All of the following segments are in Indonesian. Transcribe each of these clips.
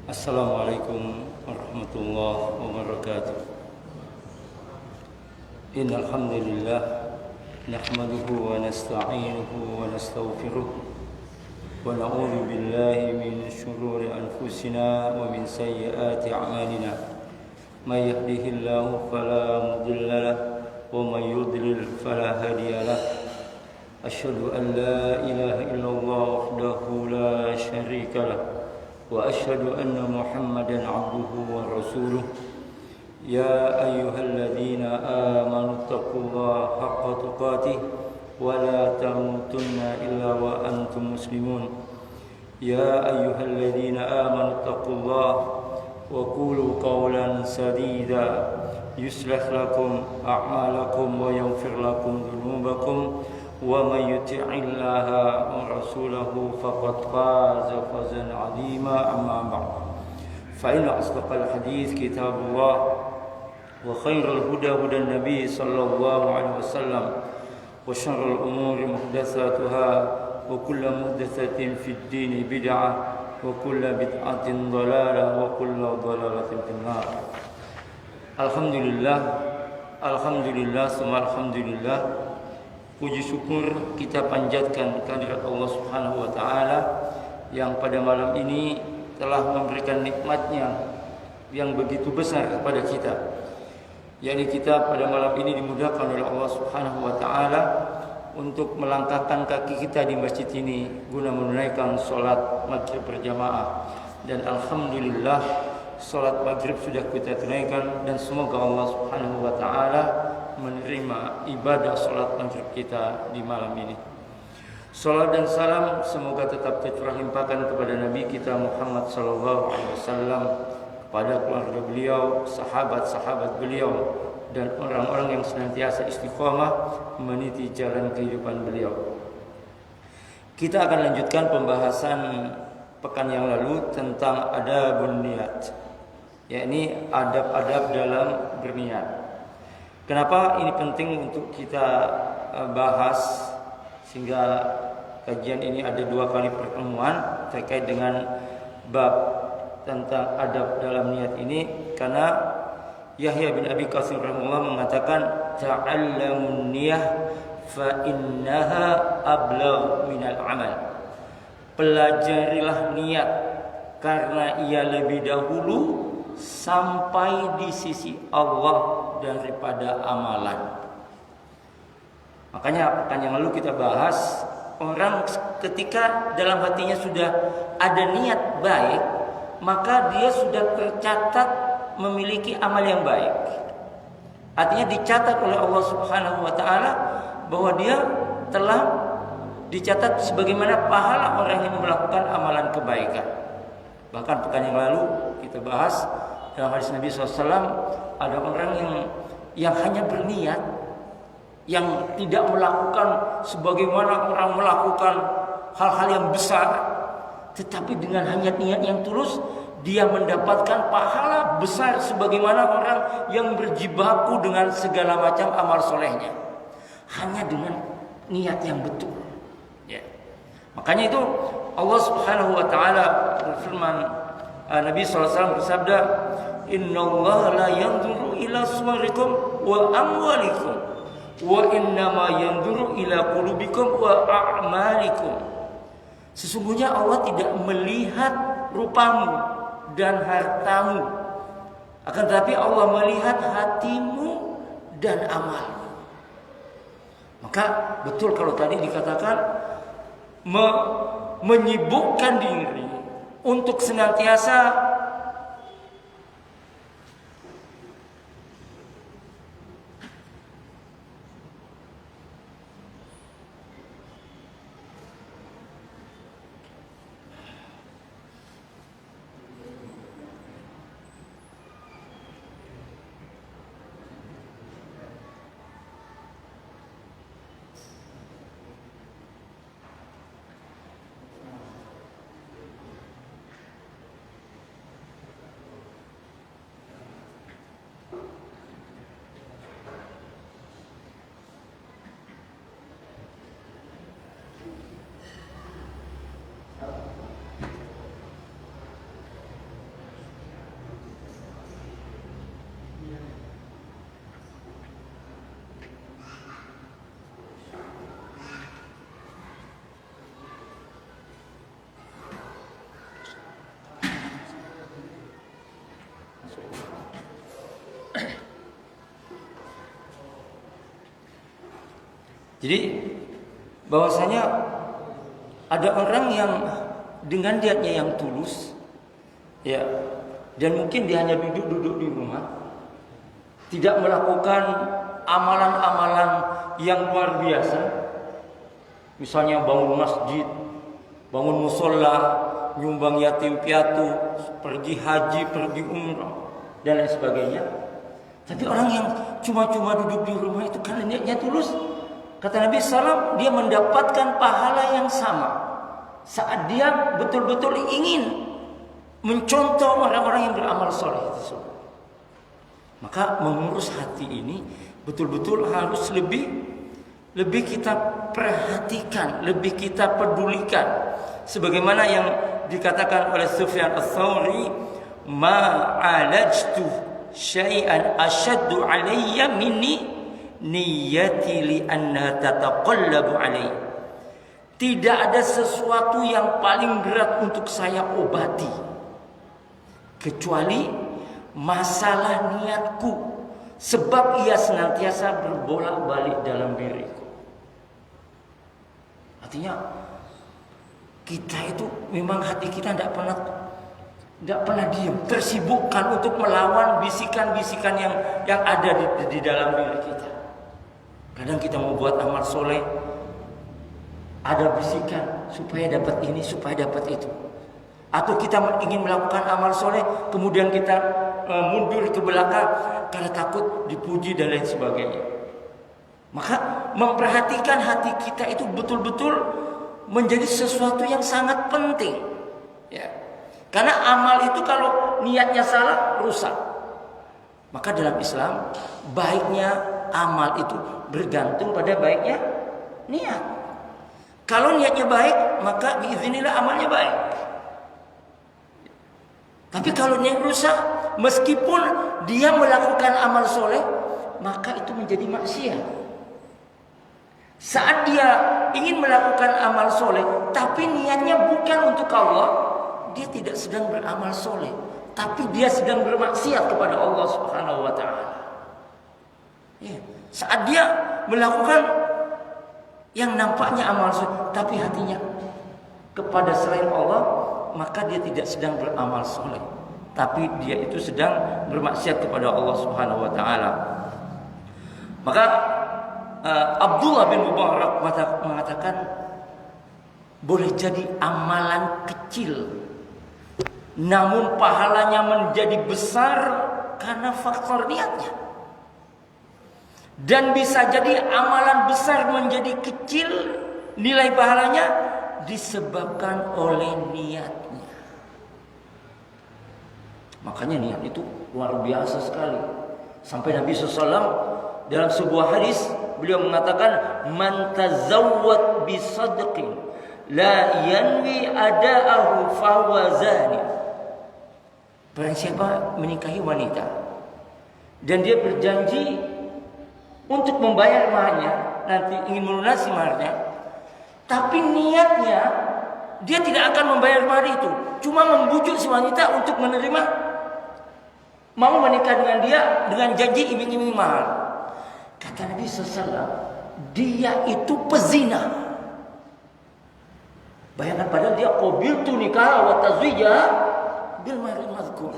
Assalamualaikum warahmatullahi wabarakatuh. Innal hamdalillah nahmaduhu wa nasta'inuhu wa nastaghfiruh wa na'udzu billahi min shururi anfusina wa min sayyiati a'malina. May yahdihillahu fala mudilla lahu wa may yudlil fala hadiya lahu. Asyhadu an la ilaha illallah wahdahu la syarika lahu wa asyhadu anna Muhammadan abduhu wa rasuluh. Ya ayyuhalladzina amanu taqullaha haqqa tuqatih wa la tamutunna illa wa antum muslimun. Ya ayyuhalladzina amanu taqullaha wa qulu qawlan sadida yuslih lakum a'malakum wa yaghfir lakum dhunubakum wa may yuti'illaha wa rasulahu faqad faza fawzan 'azima. Amma ba'd, fa inna asdaqal hadits kitabullah wa khairal huda hudan nabiy sallallahu alaihi wasallam wa syarrul umuri muhdatsatuha wa kullu muhdatsatin fid din bid'ah wa kullu bid'atin dhalalah wa kullu dhalalatin finnar. Alhamdulillah, summa alhamdulillah. Puji syukur kita panjatkan kehadirat Allah Subhanahu wa taala yang pada malam ini telah memberikan nikmat-Nya yang begitu besar kepada kita. Yakni kita pada malam ini dimudahkan oleh Allah Subhanahu wa taala untuk melangkahkan kaki kita di masjid ini guna menunaikan salat maghrib berjamaah. Dan alhamdulillah salat maghrib sudah kita tunaikan, dan semoga Allah Subhanahu wa taala menerima ibadah salat maghrib kita di malam ini. Salat dan salam semoga tetap tercurah limpahkan kepada Nabi kita Muhammad sallallahu alaihi wasallam, kepada keluarga beliau, sahabat-sahabat beliau, dan orang-orang yang senantiasa istiqomah meniti jalan kehidupan beliau. Kita akan lanjutkan pembahasan pekan yang lalu tentang adabun niat, yakni adab-adab dalam berniat. Kenapa ini penting untuk kita bahas, sehingga kajian ini ada 2 kali pertemuan terkait dengan bab tentang adab dalam niat ini? Karena Yahya bin Abi Katsir rahimahullah mengatakan ta'allamun niyah fa innaha ablagh minal amal. Pelajarilah niat karena ia lebih dahulu sampai di sisi Allah daripada amalan. Makanya pekan yang lalu kita bahas, orang ketika dalam hatinya sudah ada niat baik, maka dia sudah tercatat memiliki amal yang baik. Artinya dicatat oleh Allah Subhanahu wa taala bahwa dia telah dicatat sebagaimana pahala orang yang melakukan amalan kebaikan. Bahkan pekan yang lalu kita bahas dalam hadis Nabi SAW, ada orang yang hanya berniat, yang tidak melakukan sebagaimana orang melakukan hal-hal yang besar, tetapi dengan hanya niat yang tulus, dia mendapatkan pahala besar sebagaimana orang yang berjibaku dengan segala macam amal solehnya, hanya dengan niat yang betul. Ya. Makanya itu Allah Subhanahu wa taala berfirman, Nabi SAW bersabda, "Innallaha la yanzuru ila suwarikum wa amwalikum, wa innama yanzuru ila qulubikum wa a'malikum." Sesungguhnya Allah tidak melihat rupamu dan hartamu, akan tetapi Allah melihat hatimu dan amalmu. Maka betul kalau tadi dikatakan menyibukkan diri untuk senantiasa Jadi bahwasanya ada orang yang dengan niatnya yang tulus, ya, dan mungkin dia hanya duduk-duduk di rumah, tidak melakukan amalan-amalan yang luar biasa, misalnya bangun masjid, bangun musola, nyumbang yatim piatu, pergi haji, pergi umrah, dan lain sebagainya. Tapi orang yang cuma-cuma duduk di rumah itu karena niatnya tulus, kata Nabi SAW, dia mendapatkan pahala yang sama saat dia betul-betul ingin mencontoh orang-orang yang beramal soleh tersebut. Maka mengurus hati ini betul-betul harus lebih kita perhatikan, lebih kita pedulikan. Sebagaimana yang dikatakan oleh Sufyan Ats-Tsauri, ma'alajtu syai'an asyaddu alayya minni niyati li anna tataqallabu alayya. Tidak ada sesuatu yang paling berat untuk saya obati kecuali masalah niatku, sebab ia senantiasa berbolak-balik dalam diriku. Artinya kita itu memang hati kita tidak pernah diam, tersibukkan untuk melawan bisikan-bisikan yang ada di dalam diri kita. Kadang kita mau buat amal soleh, ada bisikan supaya dapat ini, supaya dapat itu. Atau kita ingin melakukan amal soleh, kemudian kita mundur ke belakang karena takut dipuji dan lain sebagainya. Maka memperhatikan hati kita itu betul-betul menjadi sesuatu yang sangat penting, ya. Karena amal itu kalau niatnya salah, rusak. Maka dalam Islam, baiknya amal itu bergantung pada baiknya niat. Kalau niatnya baik, maka biiznillah amalnya baik. Tapi kalau niat rusak, meskipun dia melakukan amal soleh, maka itu menjadi maksiat. Saat dia ingin melakukan amal soleh, tapi niatnya bukan untuk Allah, dia tidak sedang beramal soleh, tapi dia sedang bermaksiat kepada Allah Subhanahu Wa Taala. Ya. Saat dia melakukan yang nampaknya amal soleh, tapi hatinya kepada selain Allah, maka dia tidak sedang beramal soleh, tapi dia itu sedang bermaksiat kepada Allah Subhanahu Wa Taala. Maka Abdullah bin Mubarak mengatakan, boleh jadi amalan kecil, namun pahalanya menjadi besar karena faktor niatnya. Dan bisa jadi amalan besar menjadi kecil, nilai pahalanya disebabkan oleh niatnya. Makanya niat itu luar biasa sekali. Sampai Nabi SAW dalam sebuah hadis, beliau mengatakan, man tazawwad bi sadqin la yanwi ada'ahu fahuwa zani. Barang siapa menikahi wanita dan dia berjanji untuk membayar maharnya, nanti ingin melunasi maharnya, tapi niatnya dia tidak akan membayar mahar itu, cuma membujuk si wanita untuk menerima, mau menikah dengan dia dengan janji iming-iming mahar. Kata Nabi SAW, dia itu pezina. Bayangkan, padahal dia qabiltu nikah wa tazwija bil mahril mazkur.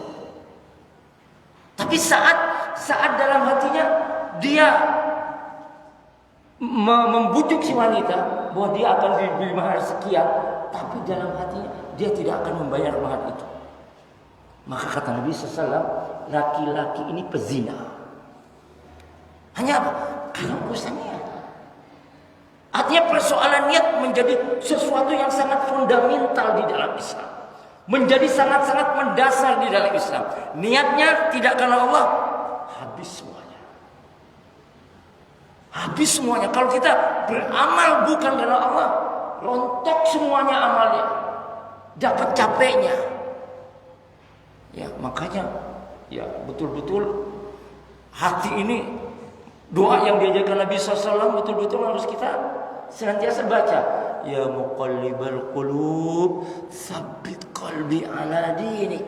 Tapi saat dalam hatinya dia membujuk si wanita bahwa dia akan diberi mahar sekian, tapi dalam hatinya dia tidak akan membayar mahar itu. Maka kata Nabi SAW, laki-laki ini pezina. Hanya apa? Karena urusan niat. Artinya persoalan niat menjadi sesuatu yang sangat fundamental di dalam Islam, menjadi sangat-sangat mendasar di dalam Islam. Niatnya tidak karena Allah, habis semuanya. Habis semuanya. Kalau kita beramal bukan karena Allah, rontok semuanya amalnya, dapat capeknya. Ya, makanya ya betul-betul hati ini, doa yang diajarkan Nabi SAW betul-betul harus kita senantiasa baca. Ya muqallibal qulub, tsabbit qalbi ala dinik.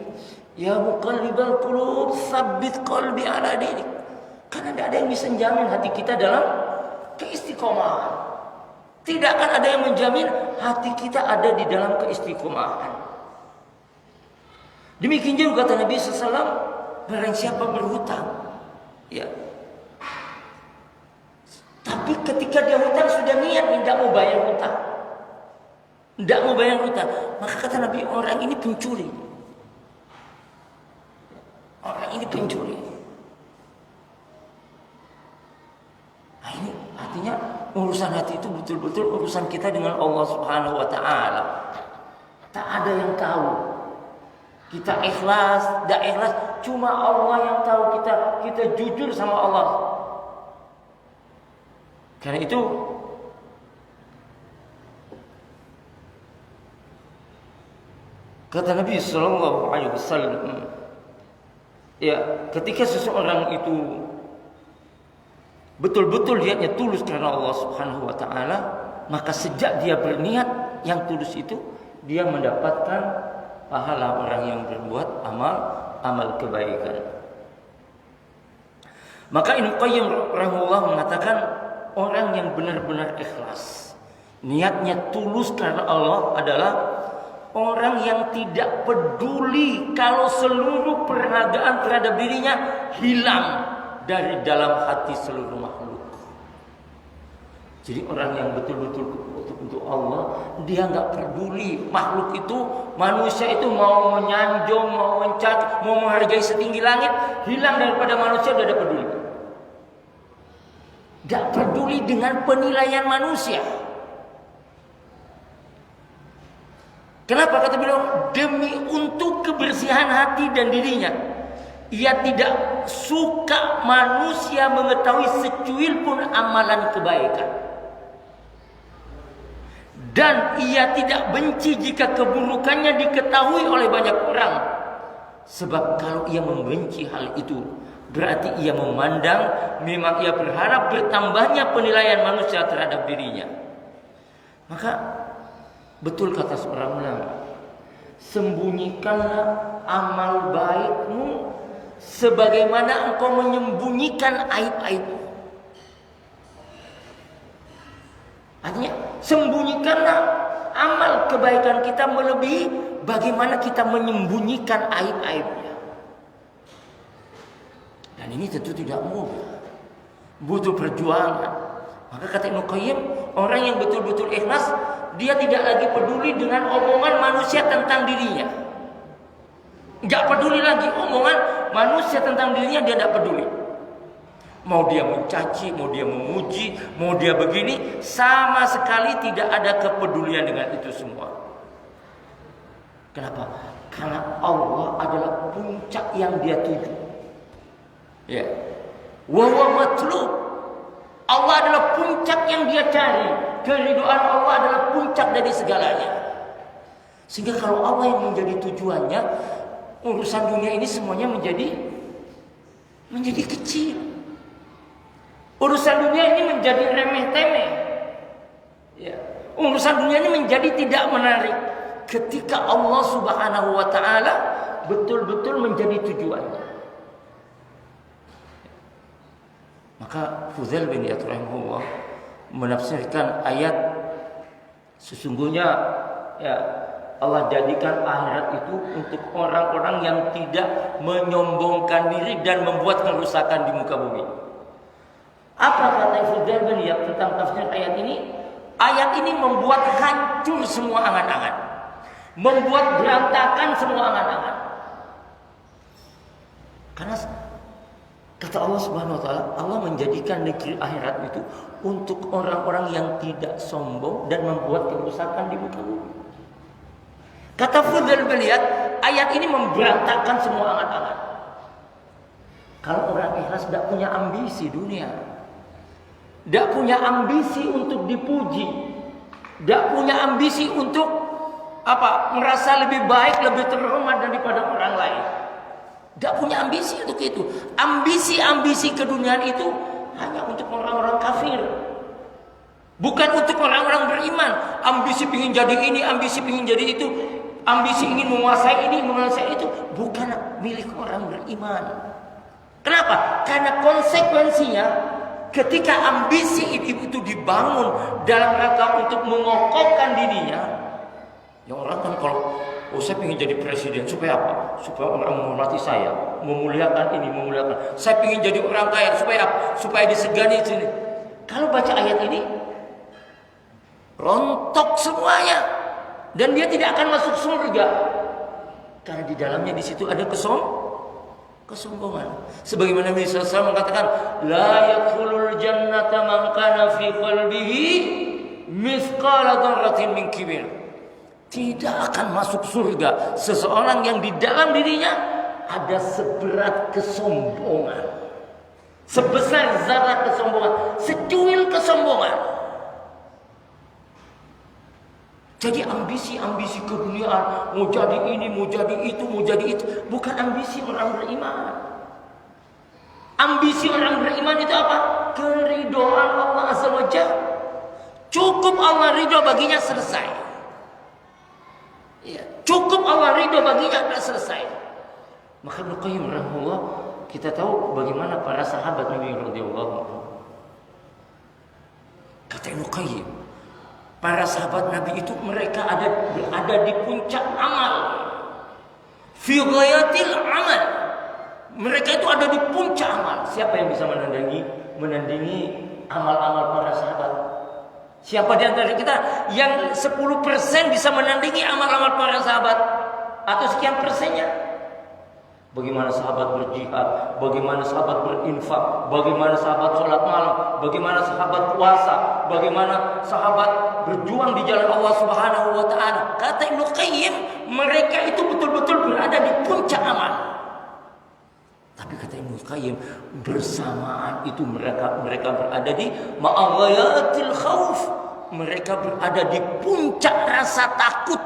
Ya muqallibal qulub, tsabbit qalbi ala dinik. Karena tidak ada yang bisa menjamin hati kita dalam keistiqomahan. Tidak akan ada yang menjamin hati kita ada di dalam keistiqomahan. Demikian juga kata Nabi SAW, barang siapa berhutang, ya, tapi ketika dia hutang sudah niat tidak mau bayar hutang, maka kata Nabi, orang ini pencuri. Orang ini pencuri. Nah, ini artinya urusan hati itu betul-betul urusan kita dengan Allah Subhanahu wa taala. Tak ada yang tahu. Kita ikhlas, tidak ikhlas, cuma Allah yang tahu. Kita jujur sama Allah. Karena itu kata Nabi sallallahu alaihi wasallam, ya, ketika seseorang itu betul-betul niatnya tulus karena Allah Subhanahu wa taala, maka sejak dia berniat yang tulus itu, dia mendapatkan pahala orang yang berbuat amal kebaikan. Maka Ibnu Qayyim rahimahullah mengatakan, orang yang benar-benar ikhlas, niatnya tulus karena Allah adalah orang yang tidak peduli kalau seluruh perhargaan terhadap dirinya hilang dari dalam hati seluruh makhluk. Jadi orang yang betul-betul untuk Allah, dia nggak peduli makhluk itu, manusia itu mau menyanjung, mau mencaci, mau menghargai setinggi langit, hilang daripada manusia, dia tidak peduli. Nggak peduli dengan penilaian manusia. Kenapa kata beliau? Demi untuk kebersihan hati dan dirinya. Ia tidak suka manusia mengetahui secuil pun amalan kebaikan. Dan ia tidak benci jika keburukannya diketahui oleh banyak orang. Sebab kalau ia membenci hal itu, berarti ia memandang, memang ia berharap bertambahnya penilaian manusia terhadap dirinya. Maka betul kata seorang ulama, sembunyikanlah amal baikmu sebagaimana engkau menyembunyikan aib-aibmu. Artinya, sembunyikanlah amal kebaikan kita melebihi bagaimana kita menyembunyikan aib-aibnya. Dan ini tentu tidak mudah, butuh perjuangan. Maka kata Ibnu Qayyim, orang yang betul-betul ikhlas, dia tidak lagi peduli dengan omongan manusia tentang dirinya. Tidak peduli lagi omongan manusia tentang dirinya, dia tidak peduli. Mau dia mencaci, mau dia memuji, mau dia begini, sama sekali tidak ada kepedulian dengan itu semua. Kenapa? Karena Allah adalah puncak yang dia tuju. Ya. Wa huwa matlub. Allah adalah puncak yang dia cari. Keridhaan Allah adalah puncak dari segalanya. Sehingga kalau Allah yang menjadi tujuannya, urusan dunia ini semuanya menjadi kecil. Urusan dunia ini menjadi remeh-temeh. Ya. Urusan dunia ini menjadi tidak menarik ketika Allah Subhanahu wa taala betul-betul menjadi tujuannya. Maka Fudail bin Iyad rahimahullah menafsirkan ayat, sesungguhnya ya, Allah jadikan akhirat itu untuk orang-orang yang tidak menyombongkan diri dan membuat kerusakan di muka bumi. Apa kata Fudail bin Iyad tentang tafsir ayat ini? Ayat ini membuat hancur semua angan-angan, membuat berantakan semua angan-angan. Karena kata Allah Subhanahu wa taala, Allah menjadikan negeri akhirat itu untuk orang-orang yang tidak sombong dan membuat kerusakan di muka bumi. Kata Fudail bin Iyad, ayat ini memberantakan semua angan-angan. Kalau orang ikhlas tidak punya ambisi dunia, tidak punya ambisi untuk dipuji, tidak punya ambisi untuk merasa lebih baik, lebih terhormat daripada orang lain. Tidak punya ambisi untuk itu. Ambisi-ambisi keduniaan itu hanya untuk orang-orang kafir, bukan untuk orang-orang beriman. Ambisi ingin jadi ini, ambisi ingin jadi itu, ambisi ingin menguasai ini, menguasai itu, bukan milik orang beriman. Kenapa? Karena konsekuensinya ketika ambisi itu dibangun dalam rangka untuk mengokohkan dirinya, yang orang kan kalau saya ingin jadi presiden supaya apa? Supaya orang menghormati saya, memuliakan ini, memuliakan. Saya ingin jadi orang kaya supaya apa? Supaya disegani sini. Kalau baca ayat ini, rontok semuanya, dan dia tidak akan masuk surga karena di dalamnya di situ ada kesombongan. Sebagaimana Nabi SAW mengatakan, la yadkhulul jannata man kana fi qalbihi mithqala dzarratin min kibir. Tidak akan masuk surga seseorang yang di dalam dirinya ada seberat kesombongan, sebesar zarah kesombongan, secuil kesombongan. Jadi ambisi-ambisi keduniaan, mau jadi ini, mau jadi itu, mau jadi itu, bukan ambisi orang beriman. Ambisi orang beriman itu apa? Keridhaan Allah Azza wa Jalla. Cukup Allah ridho baginya, selesai. Ya, cukup Allah ridho baginya, sudah selesai. Maka Ibnu Qayyim rahimahullah, kita tahu bagaimana para sahabat Nabi radhiyallahu anhu. Kata Ibnu Qayyim, para sahabat Nabi itu mereka berada di puncak amal. Fi ghayatil amal. Mereka itu ada di puncak amal. Siapa yang bisa menandingi amal-amal para sahabat? Siapa di antara kita yang 10% bisa menandingi amal-amal para sahabat? Atau sekian persennya? Bagaimana sahabat berjihad, bagaimana sahabat berinfak, bagaimana sahabat sholat malam, bagaimana sahabat puasa, bagaimana sahabat berjuang di jalan Allah Subhanahu wa taala. Kata Ibnu Qayyim, mereka itu betul-betul berada di puncak amal. Tapi kata Ibnu Qayyim, bersamaan itu mereka berada di ma'aghayatil khauf. Mereka berada di puncak rasa takut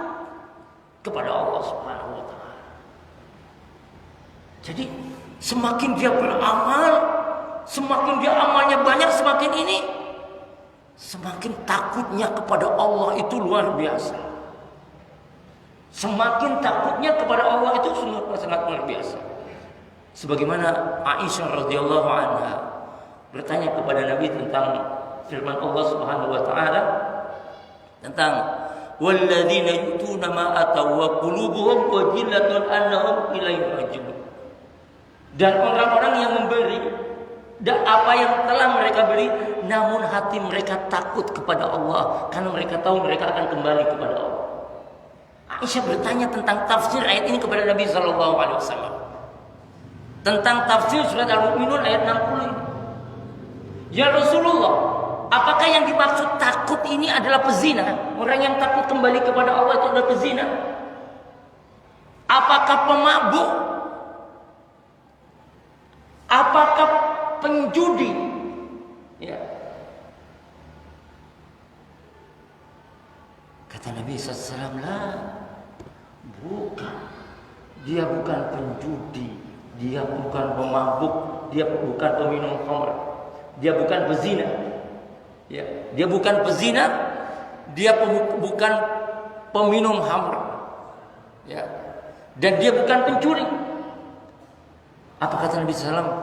kepada Allah Subhanahu wa taala. Jadi semakin dia beramal, semakin dia amalnya banyak, semakin ini semakin takutnya kepada Allah itu luar biasa. Semakin takutnya kepada Allah itu sangat luar biasa. Sebagaimana Aisyah radhiyallahu anha bertanya kepada Nabi tentang firman Allah Subhanahu wa taala tentang walladzina yu'tuna ma ataw wa qulubuhum wajilatun annahum ilaihi raji'un. Dan orang-orang yang memberi dan apa yang telah mereka beri, namun hati mereka takut kepada Allah karena mereka tahu mereka akan kembali kepada Allah. Aisyah bertanya tentang tafsir ayat ini kepada Nabi sallallahu alaihi wasallam. Tentang tafsir surat Al-Mu'minun ayat 60. Ya Rasulullah, apakah yang dimaksud takut ini adalah pezina? Orang yang takut kembali kepada Allah itu adalah pezina? Apakah pemabuk? Apakah penjudi? Ya. Kata Nabi SAW, lah, bukan. Dia bukan penjudi. Dia bukan pemabuk, dia bukan peminum khamr, dia bukan pezina. Ya, dia bukan pezina, dia bukan peminum khamr. Ya. Dan dia bukan pencuri. Apa kata Nabi SAW?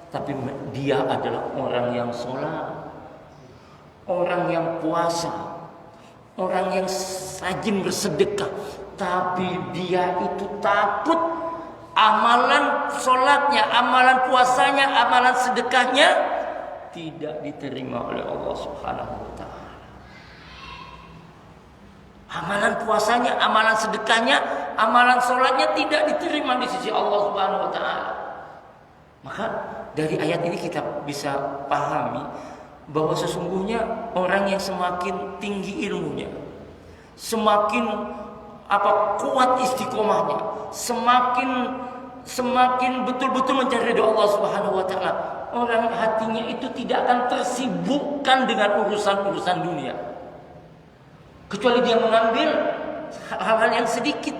Tapi dia adalah orang yang sholat, orang yang puasa, orang yang rajin bersedekah, tapi dia itu takut amalan sholatnya, amalan puasanya, amalan sedekahnya tidak diterima oleh Allah Subhanahu wa taala. Amalan puasanya, amalan sedekahnya, amalan sholatnya tidak diterima di sisi Allah Subhanahu wa taala. Maka dari ayat ini kita bisa pahami bahwa sesungguhnya orang yang semakin tinggi ilmunya, semakin kuat istiqomahnya, semakin betul-betul mencari ridha Allah Subhanahu wa taala, orang hatinya itu tidak akan tersibukkan dengan urusan-urusan dunia. Kecuali dia mengambil hal-hal yang sedikit.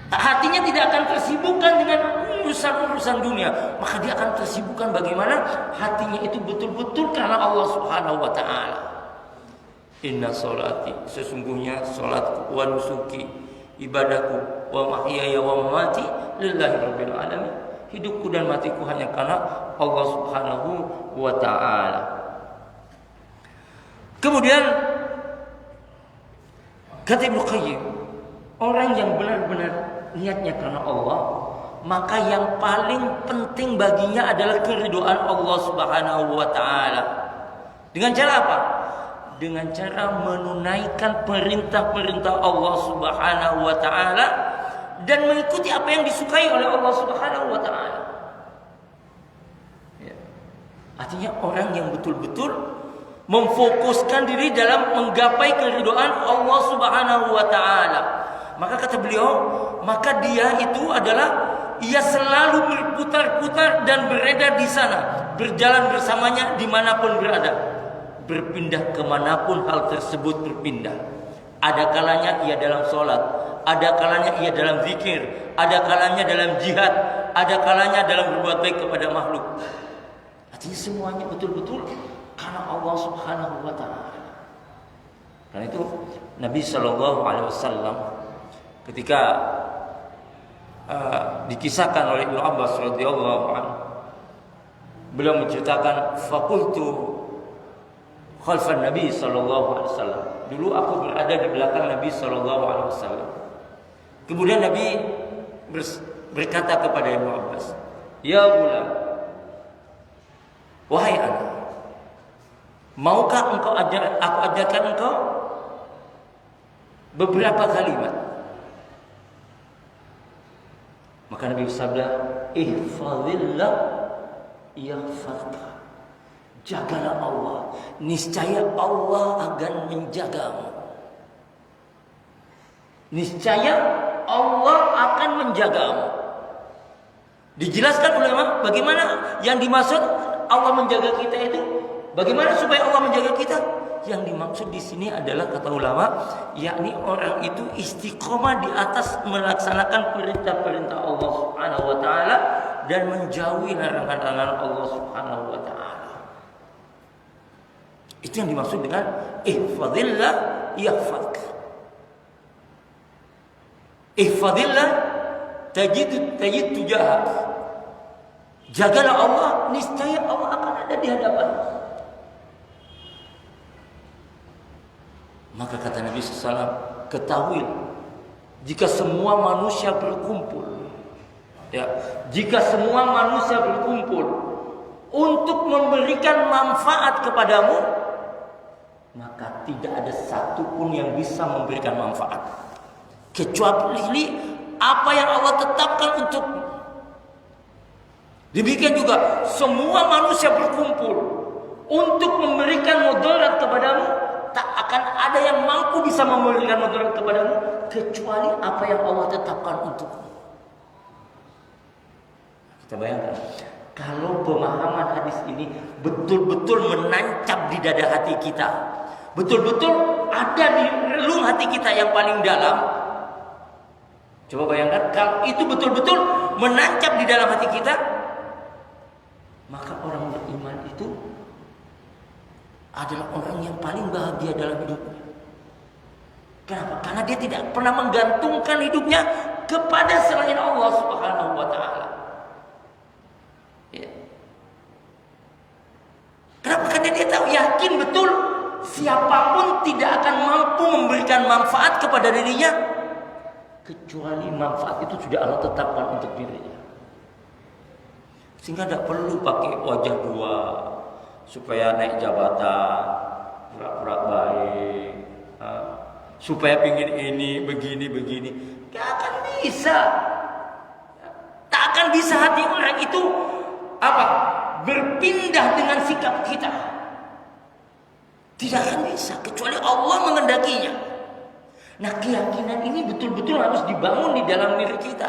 Hatinya tidak akan tersibukkan dengan urusan-urusan dunia, maka dia akan tersibukkan bagaimana hatinya itu betul-betul karena Allah Subhanahu wa taala. Inna sholati, sesungguhnya salatku, wa nusuki, ibadahku, wa mahyaya wa mamati lillahi rabbil alamin. Hidupku dan matiku hanya karena Allah Subhanahu wa ta'ala. Kemudian kata Ibnu Qayyim, orang yang benar-benar niatnya karena Allah, maka yang paling penting baginya adalah keridhaan Allah Subhanahu wa ta'ala. Dengan cara apa? Dengan cara menunaikan perintah-perintah Allah Subhanahu wa ta'ala dan mengikuti apa yang disukai oleh Allah Subhanahu wa ta'ala. Ya. Artinya orang yang betul-betul memfokuskan diri dalam menggapai keridhaan Allah Subhanahu wa ta'ala. Maka kata beliau, maka dia itu adalah ia selalu berputar-putar dan beredar di sana, berjalan bersamanya dimanapun berada, berpindah kemanapun hal tersebut berpindah. Ada kalanya ia dalam sholat, ada kalanya ia dalam zikir, ada kalanya dalam jihad, ada kalanya dalam berbuat baik kepada makhluk. Artinya semuanya betul-betul karena Allah Subhanahu wa ta'ala. Karena itu Nabi SAW ketika dikisahkan oleh Ibnu Abbas radhiyallahu anhu, beliau menceritakan, faqultu khalfan Nabi sallallahu alaihi wasallam. Dulu aku berada di belakang Nabi sallallahu alaihi wasallam. Kemudian Nabi berkata kepada Ibnu Abbas, "Ya gulam, wahai anak, maukah engkau aku ajarkan engkau beberapa kalimat?" Maka Nabi bersabda, "Ihfazillah yahfazka." Jagalah Allah, niscaya Allah akan menjagamu. Niscaya Allah akan menjagamu. Dijelaskan ulama bagaimana yang dimaksud Allah menjaga kita itu. Bagaimana supaya Allah menjaga kita? Yang dimaksud di sini adalah kata ulama, yakni orang itu istiqomah di atas melaksanakan perintah-perintah Allah Subhanahu wa ta'ala dan menjauhi larangan-larangan Allah Subhanahu wa ta'ala. Itu yang dimaksud dengan ihfazillah yahfazk. Ihfazillah tajid tujahak. Jagalah Allah, niscaya Allah akan ada di hadapan. Maka kata Nabi SAW, ketahui jika semua manusia berkumpul, ya, jika semua manusia berkumpul untuk memberikan manfaat kepadamu, maka tidak ada satupun yang bisa memberikan manfaat kecuali apa yang Allah tetapkan untukmu. Demikian juga semua manusia berkumpul untuk memberikan mudarat kepadamu, tak akan ada yang mampu bisa memberikan mudarat kepadamu kecuali apa yang Allah tetapkan untukmu. Kita bayangkan, kalau pemahaman hadis ini betul-betul menancap di dada hati kita, betul-betul ada di relung hati kita yang paling dalam. Coba bayangkan kalau itu betul-betul menancap di dalam hati kita, maka orang beriman itu adalah orang yang paling bahagia dalam hidupnya. Kenapa? Karena dia tidak pernah menggantungkan hidupnya kepada selain Allah Subhanahu wa ta'ala. Ya. Kenapa? Karena dia tahu, yakin betul siapapun tidak akan mampu memberikan manfaat kepada dirinya kecuali manfaat itu sudah Allah tetapkan untuk dirinya. Sehingga tidak perlu pakai wajah dua supaya naik jabatan, pura-pura baik, supaya pingin ini, begini. Gak akan bisa. Tak akan bisa hati orang itu berpindah dengan sikap kita. Tidak akan bisa kecuali Allah mengendakinya. Nah, keyakinan ini betul-betul harus dibangun di dalam diri kita.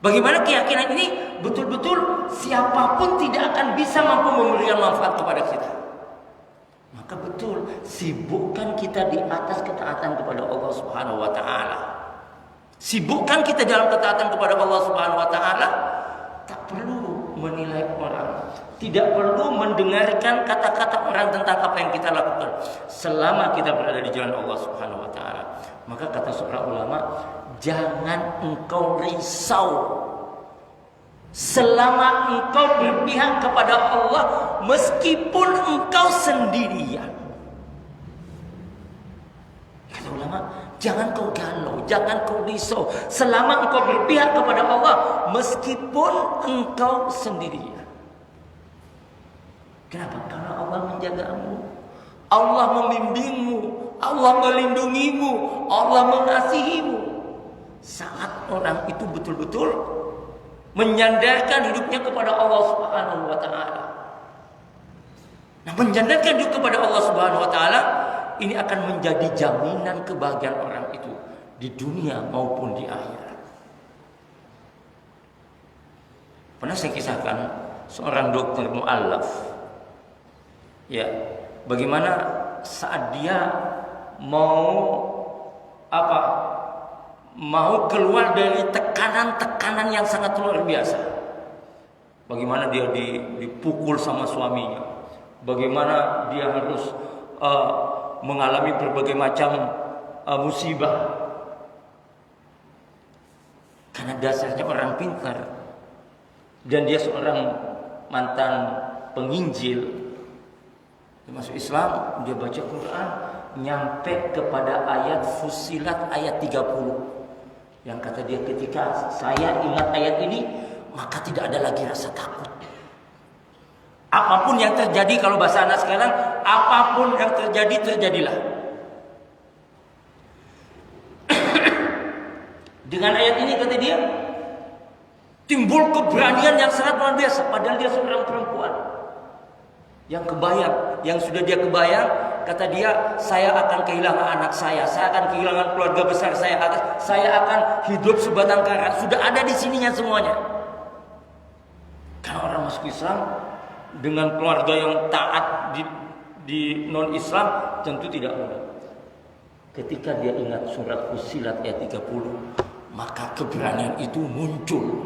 Bagaimana keyakinan ini betul-betul siapapun tidak akan bisa mampu memberikan manfaat kepada kita. Maka betul, sibukkan kita di atas ketaatan kepada Allah Subhanahu wa ta'ala. Sibukkan kita dalam ketaatan kepada Allah Subhanahu wa ta'ala. Tak perlu menilai orang, tidak perlu mendengarkan kata-kata orang tentang apa yang kita lakukan selama kita berada di jalan Allah Subhanahu wa ta'ala. Maka kata seorang ulama, jangan engkau risau selama engkau berpihak kepada Allah meskipun engkau sendirian. Kata ulama, jangan kau galau, jangan kau risau selama engkau berpihak kepada Allah meskipun engkau sendirian. Kenapa? Karena Allah menjagamu, Allah membimbingmu, Allah melindungimu, Allah mengasihimu. Saat orang itu betul-betul menyandarkan hidupnya kepada Allah Subhanahu wa taala. Nah, menyandarkan hidup kepada Allah Subhanahu wa taala ini akan menjadi jaminan kebahagiaan orang itu di dunia maupun di akhirat. Pernah saya kisahkan seorang dokter mu'allaf. Ya, bagaimana saat dia mau keluar dari tekanan-tekanan yang sangat luar biasa. Bagaimana dia dipukul sama suaminya. Bagaimana dia harus mengalami berbagai macam musibah. Karena dasarnya orang pintar. Dan dia seorang mantan penginjil. Dia masuk Islam, dia baca Quran, nyampe kepada ayat Fussilat ayat 30. Yang kata dia, ketika saya ingat ayat ini, maka tidak ada lagi rasa takut. Apapun yang terjadi, kalau bahasa anak sekarang, apapun yang terjadi, terjadilah. Dengan ayat ini kata dia, timbul keberanian yang sangat luar biasa. Padahal dia seorang perempuan yang kebayang, yang sudah dia kebayang, kata dia, saya akan kehilangan anak saya akan kehilangan keluarga besar saya akan hidup sebatang kara. Sudah ada di sininya semuanya. Karena orang masuk Islam dengan keluarga yang taat di non-Islam tentu tidak mudah. Ketika dia ingat surat Fussilat ayat 30, maka keberanian itu muncul.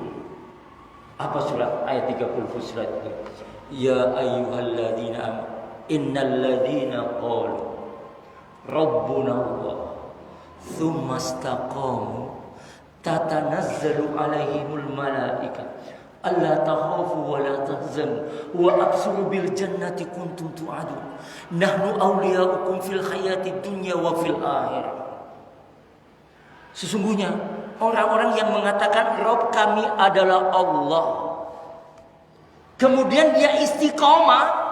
Apa surat ayat 30 Fussilat itu? Ya ayyuhalladzina amanu innal ladzina qalu rabbuna Allah tsumma istaqamu tatanazzalu alaihimul malaika alla takhafu wa la tahzanu wa abshiru bil jannati kuntum tu'adun nahnu awliyaukum fil hayatid dunya wa fil akhirah. Sesungguhnya orang-orang yang mengatakan Rabb kami adalah Allah, kemudian dia istiqomah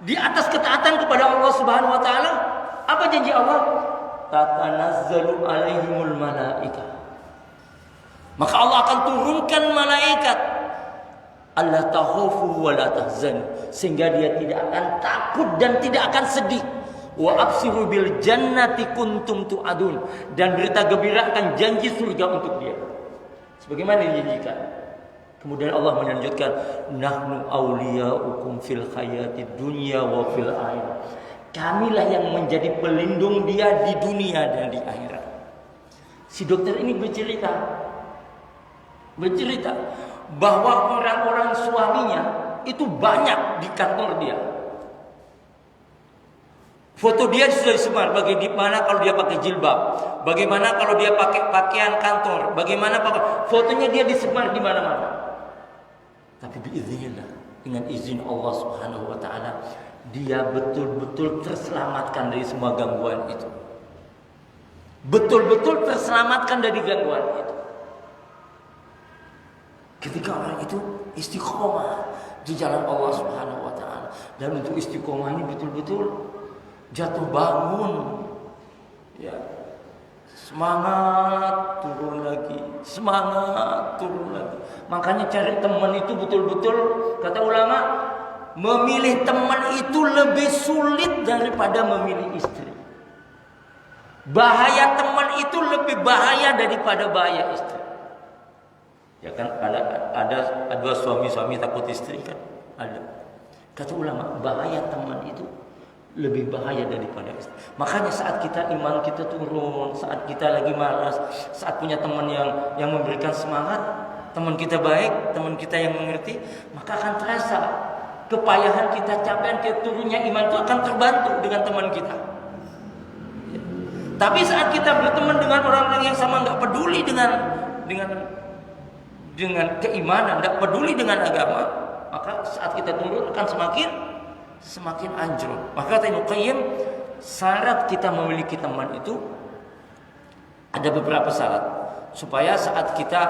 di atas ketaatan kepada Allah Subhanahu wa taala, apa janji Allah? Tatanazzalu alaihimul malaika. Maka Allah akan turunkan malaikat. Allah takhafu wa la tahzan, sehingga dia tidak akan takut dan tidak akan sedih. Wa absiru bil jannati kuntum tu'adun, dan berita gembira akan janji surga untuk dia. Sebagaimana dijanjikan. Kemudian Allah melanjutkan, nahnu awliyaukum fil hayatid dunya wa fil akhirah. Kamilah yang menjadi pelindung dia di dunia dan di akhirat. Si dokter ini bercerita bahwa orang-orang suaminya itu banyak di kantor dia. Foto dia sudah disebar, bagaimana kalau dia pakai jilbab, bagaimana kalau dia pakai pakaian kantor, bagaimana fotonya dia disebar di mana-mana. Tapi biiznillah, dengan izin Allah Subhanahu wa taala, dia betul-betul terselamatkan dari semua gangguan itu. Betul-betul terselamatkan dari gangguan itu. Ketika orang itu istiqomah di jalan Allah Subhanahu wa taala, dan untuk istiqomah ini betul-betul jatuh bangun, ya, semangat turun lagi, semangat turun lagi. Makanya cari teman itu betul-betul, kata ulama, memilih teman itu lebih sulit daripada memilih istri. Bahaya teman itu lebih bahaya daripada bahaya istri. Ya kan, ada suami-suami takut istri kan, ada. Kata ulama, bahaya teman itu lebih bahaya daripada istri. Makanya saat kita iman kita turun, saat kita lagi malas, saat punya teman yang memberikan semangat, teman kita baik, teman kita yang mengerti, maka akan terasa kepayahan kita, capaian kita, turunnya iman itu akan terbantu dengan teman kita. Tapi saat kita berteman dengan orang-orang yang sama, nggak peduli dengan dengan keimanan, tidak peduli dengan agama, maka saat kita turun akan semakin anjlok. Maka kata Ibnu Qayyim, syarat kita memiliki teman itu ada beberapa syarat supaya saat kita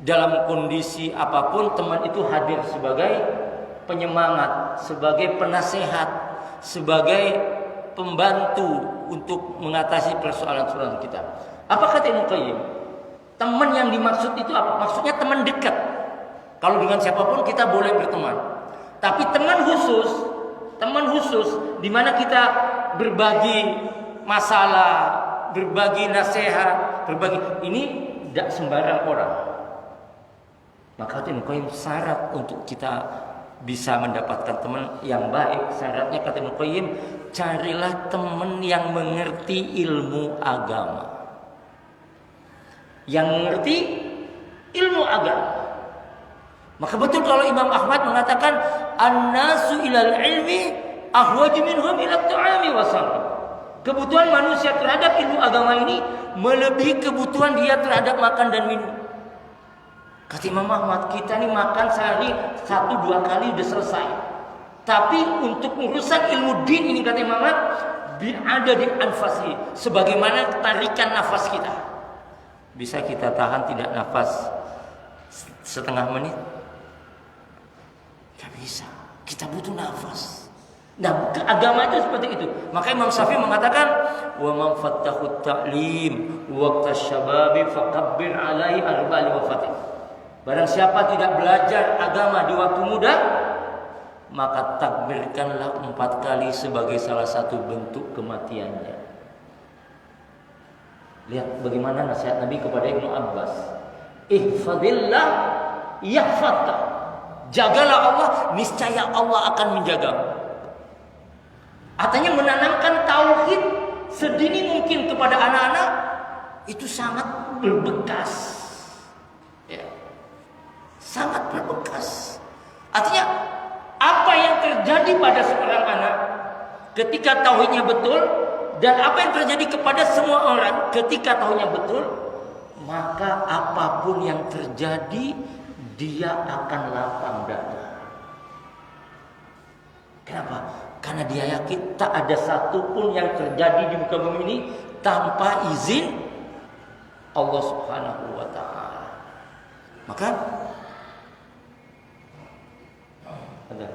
dalam kondisi apapun, teman itu hadir sebagai penyemangat, sebagai penasehat, sebagai pembantu untuk mengatasi persoalan-persoalan kita. Apa kata Ibnu Qayyim? Teman yang dimaksud itu apa? Maksudnya teman dekat. Kalau dengan siapapun kita boleh berteman. Tapi teman khusus di mana kita berbagi masalah, berbagi nasihat, ini tidak sembarang orang. Maka kata Ibnu Qayyim, syarat untuk kita bisa mendapatkan teman yang baik, syaratnya kata Ibnu Qayyim, carilah teman yang mengerti ilmu agama. Yang mengerti ilmu agama. Maka betul kalau Imam Ahmad mengatakan an-nasu ilal ilmi ahwaju minhum ila ta'ami wa salam. Kebutuhan manusia terhadap ilmu agama ini melebihi kebutuhan dia terhadap makan dan minum. Kata Imam Ahmad, kita ini makan sehari 1-2 kali udah selesai. Tapi untuk urusan ilmu din ini kata Imam Ahmad, ada di anfasi, sebagaimana tarikan nafas kita. Bisa kita tahan tidak nafas setengah menit? Tidak bisa. Kita butuh nafas. Nah, agama itu seperti itu. Maka Imam Syafi'i mengatakan, wa man fattahu ta'lim waqta syababi fakabbir alaihi arba'ali wafatin. Barang siapa tidak belajar agama di waktu muda, maka takbirkanlah 4 kali sebagai salah satu bentuk kematiannya. Lihat bagaimana nasihat Nabi kepada Ibnu Abbas. Ihfadillah yahfadka. Jagalah Allah, niscaya Allah akan menjagamu. Artinya menanamkan tauhid sedini mungkin kepada anak-anak itu sangat berbekas. Ya. Sangat berbekas. Artinya apa yang terjadi pada seorang anak ketika tauhidnya betul, dan apa yang terjadi kepada semua orang ketika tauhidnya betul, maka apapun yang terjadi dia akan lapang dada. Kenapa? Karena dia yakin tak ada satupun yang terjadi di muka bumi ini tanpa izin Allah Subhanahu wa ta'ala. Maka ada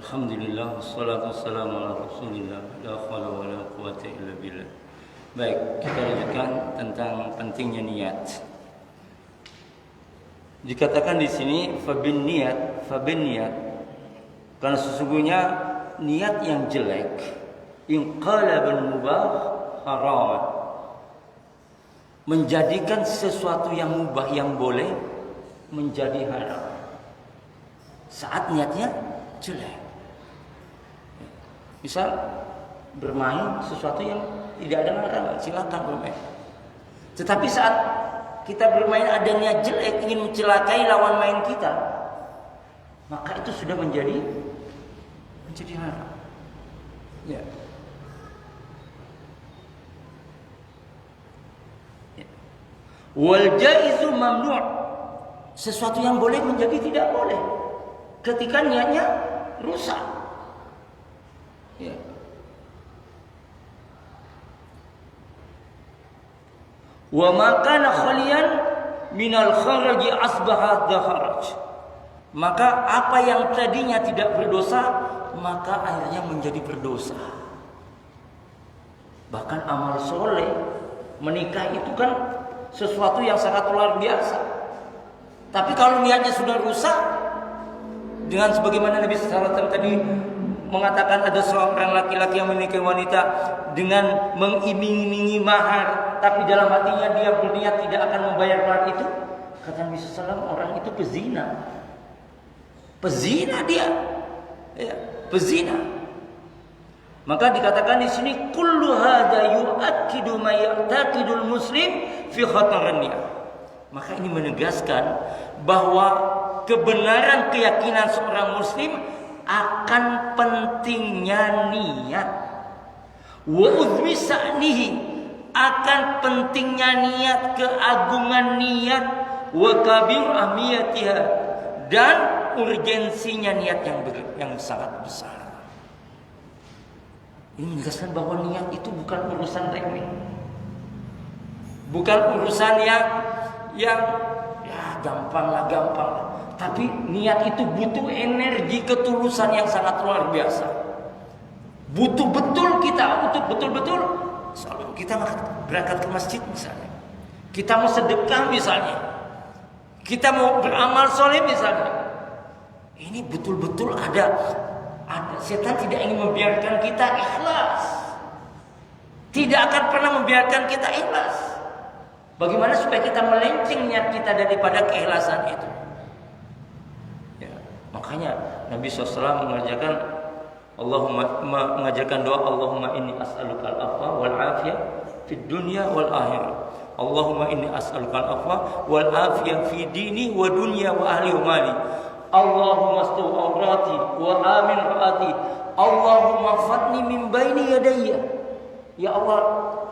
Alhamdulillah, wassalatu wassalamu ala Rasulillah, la haula wala quwwata illa billah. Baik, kita lanjutkan tentang pentingnya niat. Dikatakan di sini fabin niat, karena sesungguhnya niat yang jelek inqalabal mubah haram, menjadikan sesuatu yang mubah yang boleh menjadi haram saat niatnya jelek. Misal bermain sesuatu yang tidak ada larangan, silakan bermain. Tetapi saat kita bermain ada niat jelek ingin mencelakai lawan main kita, maka itu sudah menjadi haram. Ya. Wal jaizu mamnu', sesuatu yang boleh menjadi tidak boleh ketika niatnya rusak. Ya. Wa ma kana khaliyan minal kharaji asbaha dharaj, maka apa yang tadinya tidak berdosa maka akhirnya menjadi berdosa. Bahkan amal soleh menikah itu kan sesuatu yang sangat luar biasa. Tapi kalau niatnya sudah rusak, dengan sebagaimana Nabi sallallahu alaihi wasallam tadi mengatakan ada seorang laki-laki yang menikahi wanita dengan mengiming-imingi mahar, tapi dalam hatinya dia berniat tidak akan membayar mahar itu. Kata Nabi sallallahu alaihi wasallam, orang itu pezina. Pezina dia. Ya, pezina. Maka dikatakan di sini kullu hadza yu'akkidu ma ya'taqidul muslim fi khatarin niyah. Maka ini menegaskan bahwa kebenaran keyakinan seorang muslim akan pentingnya niat, wa uzmi sa'nihi, akan pentingnya niat, keagungan niat, wa kabir ahmiyatiha, dan urgensinya niat yang sangat besar. Ini menegaskan bahwa niat itu bukan urusan remeh, bukan urusan yang gampang lah. Tapi niat itu butuh energi ketulusan yang sangat luar biasa. Butuh betul kita untuk betul-betul selalu kita berangkat ke masjid misalnya, kita mau sedekah misalnya, kita mau beramal soleh misalnya. Ini betul-betul ada setan tidak ingin membiarkan kita ikhlas. Tidak akan pernah membiarkan kita ikhlas. Bagaimana supaya kita melenceng niat kita daripada keikhlasan itu? Ya, makanya Nabi SAW mengajarkan doa Allahumma inni as'aluka al-afwa wal afiyah fid dunya wal akhirah. Allahumma inni as'aluka al-afwa wal afiyah fi dini wa dunya wa ahli wa mali. Allahumma astu awrati wa amin raati. Allahumma fatni min baini yadayya. Ya Allah,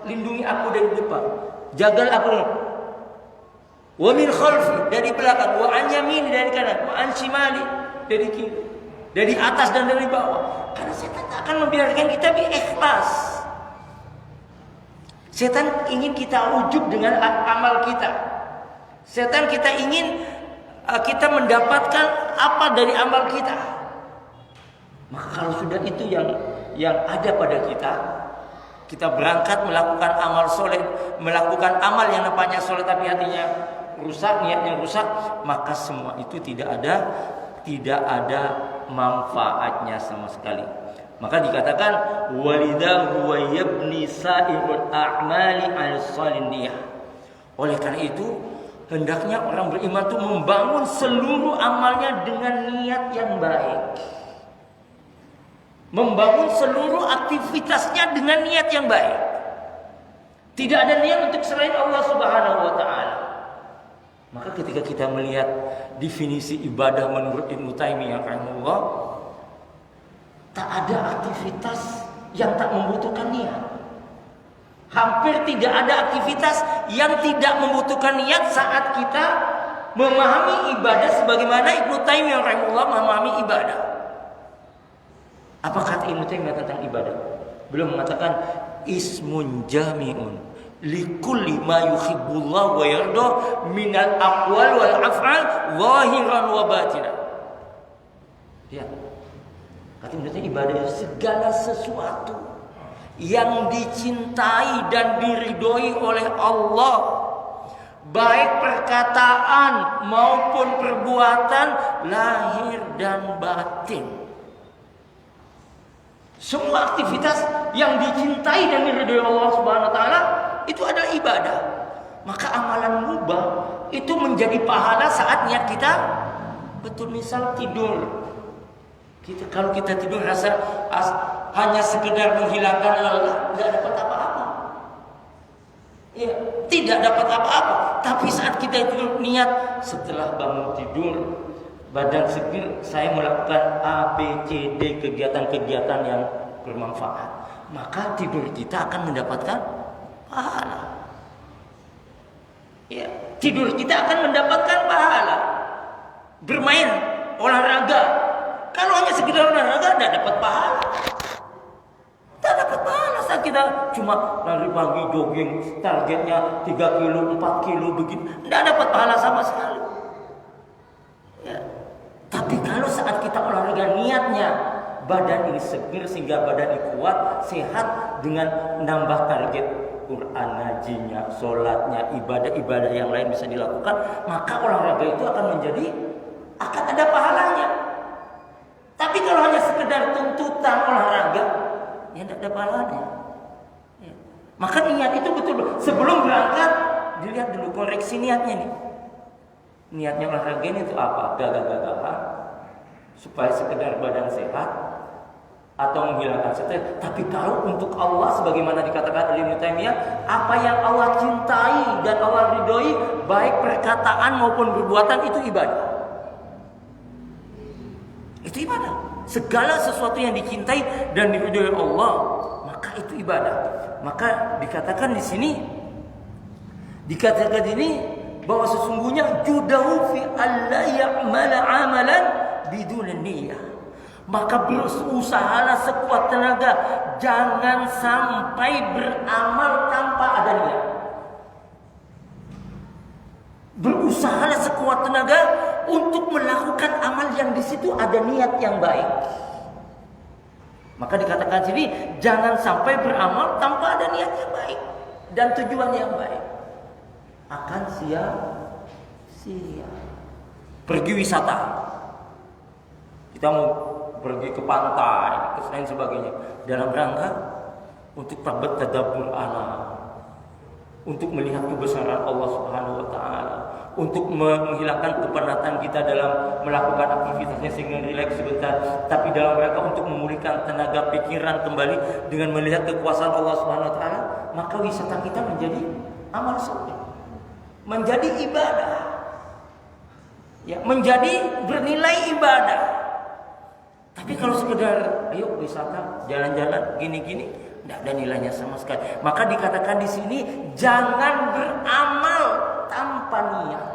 lindungi aku dari depan, jagal aku wa min khalfi, dari belakang, wa an yamini, dari kanan, wa an shimali, dari kiri, dari atas dan dari bawah. Karena setan tak akan membiarkan kita ikhlas. Setan ingin kita ujub dengan amal kita. Setan kita ingin kita mendapatkan apa dari amal kita. Maka kalau sudah itu yang ada pada kita berangkat melakukan amal soleh, melakukan amal yang namanya soleh tapi hatinya rusak, niatnya rusak, maka semua itu tidak ada manfaatnya sama sekali. Maka dikatakan walidah huwa yabni sa'irul a'mali al-salihah. Oleh karena itu hendaknya orang beriman itu membangun seluruh amalnya dengan niat yang baik. Membangun seluruh aktivitasnya dengan niat yang baik. Tidak ada niat untuk selain Allah Subhanahu wa taala. Maka ketika kita melihat definisi ibadah menurut Ibnu Taimiyah rahimahullah, tak ada aktivitas yang tak membutuhkan niat. Hampir tidak ada aktivitas yang tidak membutuhkan niat saat kita memahami ibadah sebagaimana Ibnu Taimiyah rahimahullah memahami ibadah. Apa kata Ibnu Taimiyah tentang ibadah? Beliau mengatakan ismun jami'un likulli ma yuhibbullah wa yarda minal aqwal wal af'al zahiran wa batinan. Ya. Kata ibadah itu segala sesuatu yang dicintai dan diridhoi oleh Allah, baik perkataan maupun perbuatan, lahir dan batin. Semua aktivitas yang dicintai dan diridhoi Allah Subhanahu wa taala itu adalah ibadah. Maka amalan mubah itu menjadi pahala saat niat kita betul. Misal tidur. Kalau kita tidur rasa hanya sekedar menghilangkan lelah, tidak dapat apa-apa. Ya, tidak dapat apa-apa. Tapi saat kita itu niat setelah bangun tidur, badan seger, saya melakukan A, B, C, D kegiatan-kegiatan yang bermanfaat, maka tidur kita akan mendapatkan pahala. Ya, tidur kita akan mendapatkan pahala. Bermain olahraga, kalau hanya sekedar olahraga tidak dapat pahala. Tidak dapat pahala saat kita cuma lari pagi jogging, targetnya 3 kilo, 4 kilo begini, tidak dapat pahala sama sekali. Ya. Tapi kalau saat kita olahraga niatnya badan ini seger sehingga badan ini kuat, sehat, dengan nambah target Quran ngajinya, sholatnya, ibadah-ibadah yang lain bisa dilakukan, maka olahraga itu akan ada pahalanya. Tapi kalau hanya sekedar tuntutan olahraga, ya tidak ada pahalanya. Ya. Maka niat itu betul. Sebelum berangkat, dilihat dulu koreksi niatnya nih. Niatnya olahraga ini itu apa? Gagah-gagahan, supaya sekedar badan sehat, atau menghilangkan stres. Tapi kalau untuk Allah, sebagaimana dikatakan oleh Ibnu Taimiyah, apa yang Allah cintai dan Allah ridhoi, baik perkataan maupun perbuatan, itu ibadah. Itu ibadah. Segala sesuatu yang dicintai dan diridhoi Allah, maka itu ibadah. Maka dikatakan di sini bahwa sesungguhnya judahu fi alla ya'mala 'amalan bidun niyyah. Maka berusahalah sekuat tenaga, jangan sampai beramal tanpa ada niat. Berusahalah sekuat tenaga untuk melakukan amal yang di situ ada niat yang baik. Maka dikatakan sini, jangan sampai beramal tanpa ada niat yang baik dan tujuan yang baik. Akan sia-sia. Pergi wisata, kita mau pergi ke pantai, ke lain sebagainya, dalam rangka untuk tadabbur alam, untuk melihat kebesaran Allah Subhanahu wa taala, untuk menghilangkan kepenatan kita dalam melakukan aktivitasnya sehingga rileks sebentar, tapi dalam rangka untuk memulihkan tenaga pikiran kembali dengan melihat kekuasaan Allah Subhanahu wa taala, maka wisata kita menjadi amal soleh, menjadi ibadah. Ya, menjadi bernilai ibadah. Tapi kalau sekedar ayo wisata, jalan-jalan, gini-gini, tidak ada nilainya sama sekali. Maka dikatakan di sini jangan beramal tanpa niat.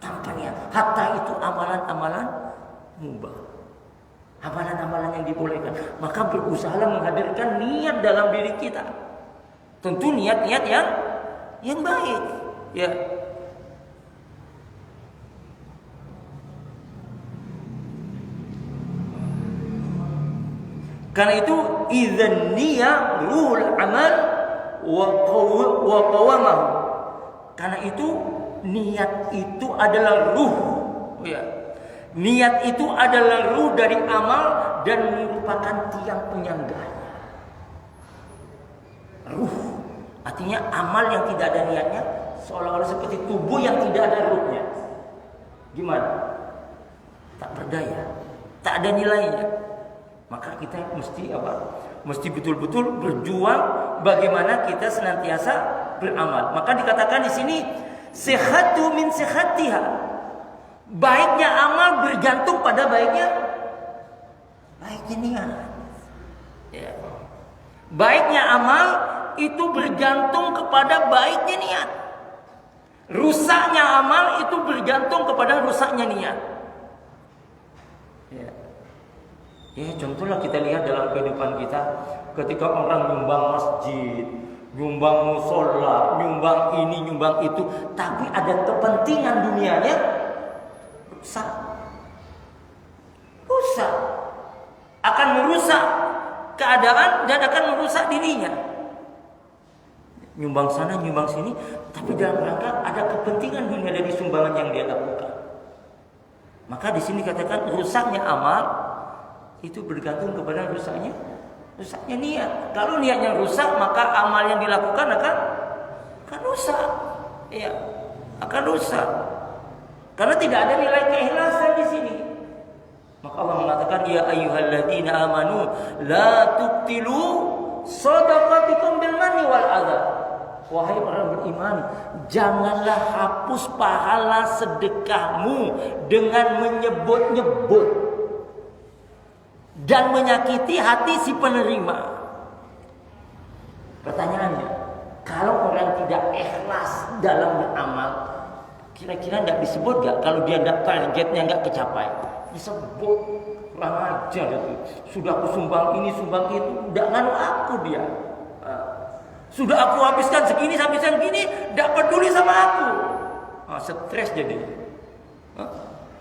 Tanpa niat. Hatta itu amalan-amalan mubah. Amalan-amalan yang dibolehkan. Maka berusahalah menghadirkan niat dalam diri kita. Tentu niat-niat yang baik. Ya. Karena itu idzan niyah ruhul amal wa qawamahu. Karena itu niat itu adalah ruh. Ya. Niat itu adalah ruh dari amal dan merupakan tiang penyangganya. Ruh artinya amal yang tidak ada niatnya seolah-olah seperti tubuh yang tidak ada ruhnya. Gimana? Tak berdaya, tak ada nilainya. Maka kita mesti Mesti betul-betul berjuang bagaimana kita senantiasa beramal. Maka dikatakan di sini sihhatu min sihhatiha. Baiknya amal bergantung pada baiknya niat. Ya. Baiknya amal itu bergantung kepada baiknya niat. Rusaknya amal itu bergantung kepada rusaknya niat. Ya, contohlah kita lihat dalam kehidupan kita, ketika orang nyumbang masjid, nyumbang musola, nyumbang ini, nyumbang itu, tapi ada kepentingan dunianya, rusak. merusak keadaan dan akan merusak dirinya. Nyumbang sana, nyumbang sini, tapi dalam rangka ada kepentingan dunia dari sumbangan yang dia lakukan. Maka di sini katakan rusaknya amal itu bergantung kepada rusaknya niat. Kalau niatnya rusak, maka amal yang dilakukan akan rusak. Iya, akan rusak. Karena tidak ada nilai keikhlasan di sini. Maka Allah mengatakan, ya ayyuhalladzina amanu la tubtilu shadaqatikum bil manni wal adha. Wahai orang beriman, janganlah hapus pahala sedekahmu dengan menyebut-nyebut dan menyakiti hati si penerima. Pertanyaannya, kalau orang tidak ikhlas dalam beramal, kira-kira tidak disebut gak kalau dia tidak targetnya nggak kecapai? Disebut. Kurang ajar itu. Sudah aku sumbang ini, sumbang itu, tidak nganu aku dia. Sudah aku habiskan segini sampai segini, tidak peduli sama aku. Stres jadi.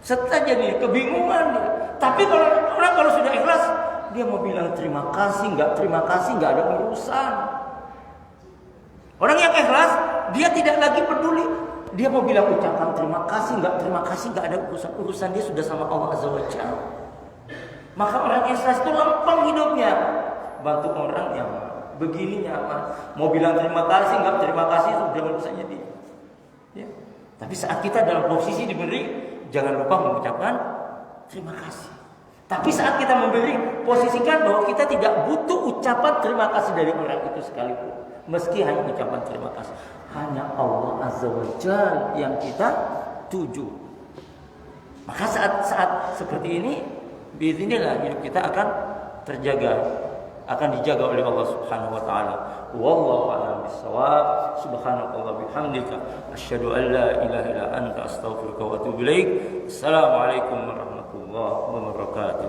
Stres jadi, kebingungan dia. Tapi kalau orang sudah ikhlas, dia mau bilang terima kasih, nggak ada urusan. Orang yang ikhlas, dia tidak lagi peduli. Dia mau bilang ucapan terima kasih, nggak ada urusan. Urusan dia sudah sama Allah Azza wa Jalla. Maka orang ikhlas itu lempeng hidupnya. Bantu orang yang begini nyaman. Mau bilang terima kasih, nggak terima kasih, sudah urusannya dia. Ya. Tapi saat kita dalam posisi diberi, jangan lupa mengucapkan terima kasih. Tapi saat kita memberi, posisikan bahwa kita tidak butuh ucapan terima kasih dari orang itu sekalipun. Meski hanya ucapan terima kasih. Hanya Allah Azza wa Jalla yang kita tuju. Maka saat seperti ini, biiznillah hidup kita akan terjaga, akan dijaga oleh Allah Subhanahu wa taala. Wallahu a'lam bissawab. Subhanallahi bihamdika asyhadu an la ilaha illa anta astaghfiruka wa atubu ilaik. Assalamualaikum warahmatullahi wabarakatuh.